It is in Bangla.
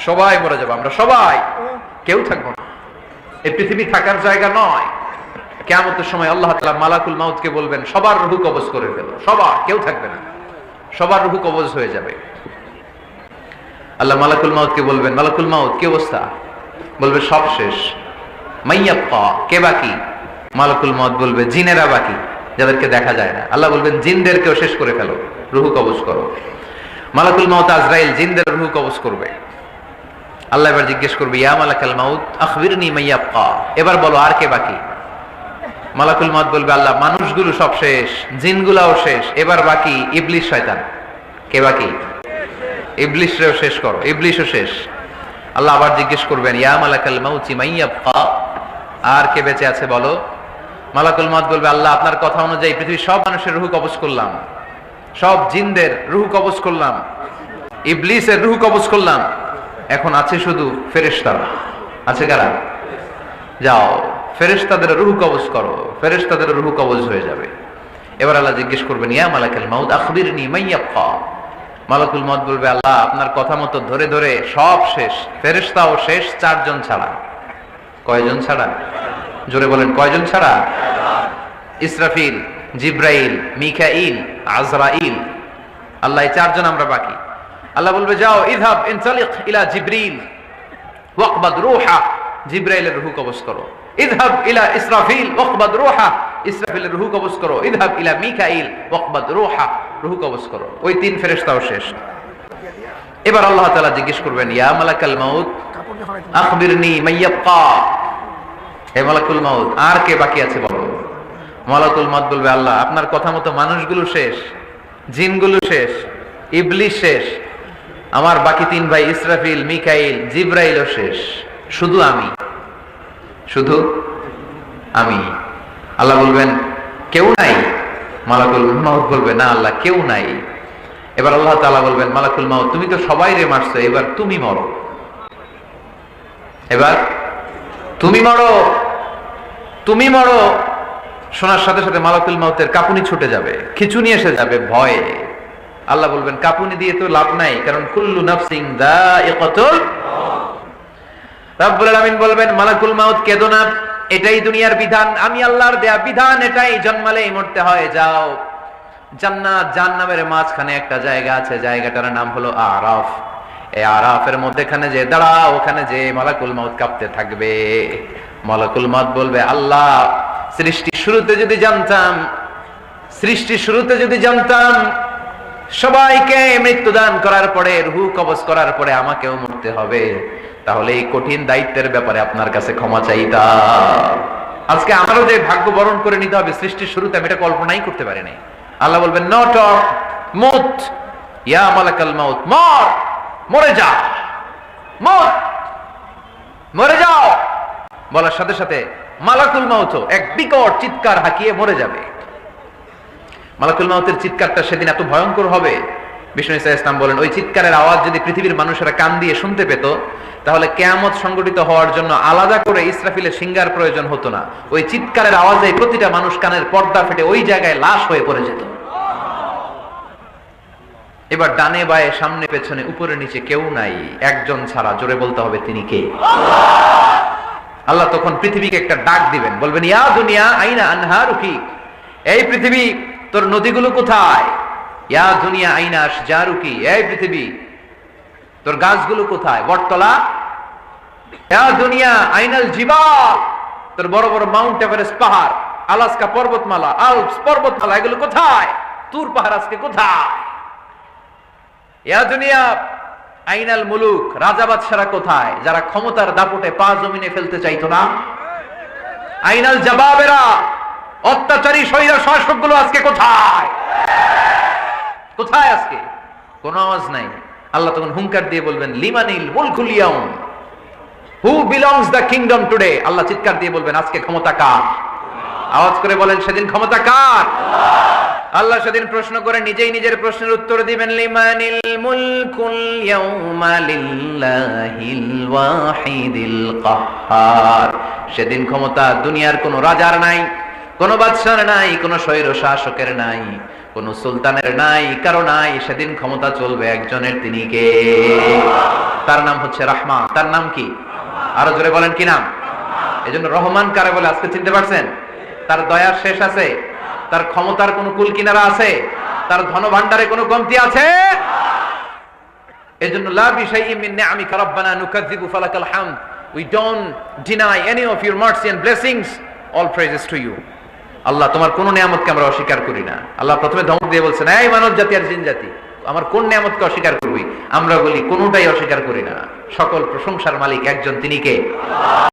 সবাই মরে যাবো, আমরা সবাই, কেউ থাকবো না। এই পৃথিবী থাকার জায়গা নয়। কিয়ামতের সময় আল্লাহ তাআলা মালাকুল মাউতকে বলবেন, সবার রূহ কবজ করে ফেলো, সবার, কেউ থাকবে না, সবার রূহ কবজ হয়ে যাবে। আল্লাহ মালাকুল মাউতকে বলবেন, মালাকুল মাউত কি অবস্থা? বলবে সব শেষ। মাইয়াবকা, কে বাকি? মালাকুল মাউত বলবে জিনেরা বাকি, যাদেরকে দেখা যায় না। আল্লাহ বলবেন জিনদেরকেও শেষ করে ফেলো, রূহ কবজ করো। মালাকুল মাউত আজরাইল জিনদের রূহ কবজ করবে। আল্লাহ এবার জিজ্ঞেস করবে, ইয়া মালাকাল মাউত আখবিরনি মাইয়াবকা, এবার বলো আর কে বাকি? মালাকুল মাউত বলবে, আল্লাহ মানুষগুলো সব শেষ, জিনগুলাও শেষ, এবার বাকি ইবলিস শয়তান। কে বাকি? ইবলিসরেও শেষ করো, ইবলিসও শেষ। আল্লাহ আবার জিজ্ঞেস করবেন, ইয়া মালাকাল মাউতি মাইয়াবকা, আর কে বেঁচে আছে বলো? মালাকুল মাউত বলবে, আল্লাহ আপনার কথা অনুযায়ী পৃথিবীর সব মানুষের রূহ কবজ করলাম, সব জিনদের রূহ কবজ করলাম, ইবলিসের রূহ কবজ করলাম, এখন আছে শুধু ফেরেশতারা। আছে কারা? যাও ফেরেশতাদের রূহ কবজ করো, ফেরেশতাদের রূহ কবজ হয়ে যাবে। এবার আল্লাহ জিজ্ঞেস করবেন, ইয়া মালাকাল মাউত আখবিরনি মাইয়াবকা। মালাকুল মাউত বলবে, আল্লাহ আপনার কথা মতো ধরে ধরে সব শেষ, ফেরেশতাও শেষ, 4 জন ছাড়া। কয়জন ছাড়া? জোরে বলেন, কয়জন ছাড়া? ইসরাফিল, জিব্রাইল, মিকাইল, আজরাইল। আল্লাহ এই 4 জন আমরা বাকি। আল্লাহ বলবে, যাও ইযহাব ইনতালিক ইলা জিবরিল ওয়াকবাদ রূহা, জিব্রাইলের রূহ কবজ করো। ইযহাব ইলা ইসরাফিল ওয়াকবাদ রূহা, ইসরাফিলের রূহ কবজ করো। ইযহাব ইলা মিকাইল ওয়াকবাদ রূহা, রূহ কবজ করো। ওই 3 ফেরেশতাও শেষ। এবার আল্লাহ তাআলা জিজ্ঞেস করবেন, ইয়া মালাকাল মাউত আখবিরনি মাইয়াবকা, হে মালাকুল মাউত আর কে বাকি আছে বলো? মালাকুল মাউত বলবে, আল্লাহ আপনার কথা মতো মানুষগুলো শেষ, জিনগুলো শেষ, ইবলিস শেষ, আমার বাকি 3 ভাই ইসরাফিল, মিকাইল, জিব্রাইলও শেষ, শুধু আমি, শুধু আমি। আল্লাহ বলবেন, কেউ নাই? মালাকুল মাউত বলবে, না আল্লাহ কেউ নাই। এবার আল্লাহ তাআলা বলবেন, মালাকুল মাউত তুমি তো সবাই রে মারছো, এবার তুমি মরো, এবার তুমি মরো, তুমি মরো। শোনার সাথে সাথে মালাকুল মাউতের কাঁপুনি ছুটে যাবে, খিঁচুনি এসে যাবে ভয়ে। আল্লাহ বলবেন, কাঁপুনি দিয়ে তো লাভ নাই, কারণ কুল্লু নাফসিন যায়িকাতুল মাউত। রব্বুল আলামিন বলবেন, মালাকুল মাউত কেঁদো না, এটাই দুনিয়ার বিধান, আমি আল্লাহর দেয়া বিধান, এটাই, জন্মালেই মরতে হয়। যাও, জান্নাত জাহান্নামের মাঝখানে একটা জায়গা আছে, জায়গাটার নাম হলো আরাফ। এই আরাফের মধ্যখানে যে দাঁড়াও, ওখানে যে মালাকুল মাউত কাঁপতে থাকবে। মালাকুল মাউত বলবে, আল্লাহ সৃষ্টির শুরুতে যদি জানতাম, সৃষ্টির শুরুতে যদি জানতাম সবাইকে মৃত্যুদান করার পরে, রূহ কবজ করার পরে আমাকেও মরতে হবে, তাহলে এই কঠিন দায়িত্বের ব্যাপারে আপনার কাছে ক্ষমা চাইতাম। আজকে আমারও যে ভাগ্য বরণ করে নিতে হবে সৃষ্টির শুরুতে, আমি এটা কল্পনাই করতে পারি নাই। আল্লাহ বলবেন, নো টক, মুত, ইয়া মালাকাল মাউত, মর, মরে যা, মত, মরে যাও। বলার সাথে সাথে মালাকুল মাউত এক বিকট চিৎকার হাঁকিয়ে মরে যাবে। মালাকুল মাউতের চিৎকারটা সেদিন এত ভয়ঙ্কর হবে, বিষ্ণু ঈসা ইসলাম বলেন, ওই চিৎকারের আওয়াজ যদি পৃথিবীর মানুষেরা কান দিয়ে শুনতে পেত, তাহলে কিয়ামত সংগঠিত হওয়ার জন্য আলাদা করে ইসরাফিলের সিঙ্গার প্রয়োজন হতো না। ওই চিৎকারের আওয়াজে প্রতিটা মানুষ কানের পর্দা ফেটে ওই জায়গায় লাশ হয়ে পড়ে যেত। এবার ডানে বায়ে সামনে পেছনে উপরে নিচে কেউ নাই, একজন ছাড়া, জোরে বলতে হবে তিনি কে? আল্লাহ তখন পৃথিবীকে একটা ডাক দিবেন, বলবেন, ইয়া দুনিয়া আইনা আনহারুকি, এই পৃথিবী তোর নদীগুলো কোথায়? ইয়া দুনিয়া আইনা আশজারুকি, এই পৃথিবী তোর গাছগুলো কোথায়? বটতলা। ইয়া দুনিয়া আইনাল জিবাল, তোর বড় বড় মাউন্ট এভারেস্ট পাহাড়, আলাস্কা পর্বতমালা, আলপস পর্বতমালা, এগুলো কোথায়? তুর পাহাড় আজকে কোথায়? ইয়া দুনিয়া আইনাল মুলুক, রাজা বাদশারা কোথায়, যারা ক্ষমতার দাপটে পা জমিনে ফেলতে চাইতো না? আইনাল জাবাবেরা, অত্যাচারী স্বৈর শাসকগুলো আজকে কোথায়? কোথায় আজকে? কোন আওয়াজ নাই। আল্লাহ তখন হুঙ্কার দিয়ে বলবেন, লিমানিল মুলকুল ইয়াউম, who belongs the kingdom today. আল্লাহ চিৎকার দিয়ে বলবেন, আজকে ক্ষমতা কার? আওয়াজ করে বলেন, সেদিন ক্ষমতা কার? আল্লাহ সেদিন প্রশ্ন করে নিজেই নিজের প্রশ্নের উত্তর দিবেন, লিমানিল মুলকুল ইয়াউমা লিল্লাহিল ওয়াহিদিল কাহ্হার। সেদিন ক্ষমতা দুনিয়ার কোন রাজার নাই, কোন বাদশার নাই, কোন স্বৈর শাসকের নাই, কোন সুলতানের নাই, কারো নাই, সেদিন ক্ষমতা চলবে একজনের, তিনি কে? তার নাম হচ্ছে রহমান। তার নাম কি? আরো জোরে বলেন কি নাম? এজন্য রহমান কারে বলে আজকে চিনতে পারছেন? তার দয়ার শেষ আছে? তার ক্ষমতার কোন কুল কিনারা আছে? তার ধন ভান্ডারে কোনো কমতি আছে? এজন্য লা বিশাইইন মিন নিআমিকা রাব্বানা নুকাযযিবু ফালাকাল হামদ, we don't deny any of your mercy and blessings, all praises to you। আল্লাহ, তোমার কোন নিয়ামতকে আমরা অস্বীকার করি না। আল্লাহ প্রথমে ধমক দিয়ে বলছেন, এই মানব জাতি আর জিন জাতি, আমার কোন নিয়ামতকে অস্বীকার করবি? আমরা বলি কোনটাই অস্বীকার করি না। সকল প্রশংসার মালিক একজন, তিনি কে?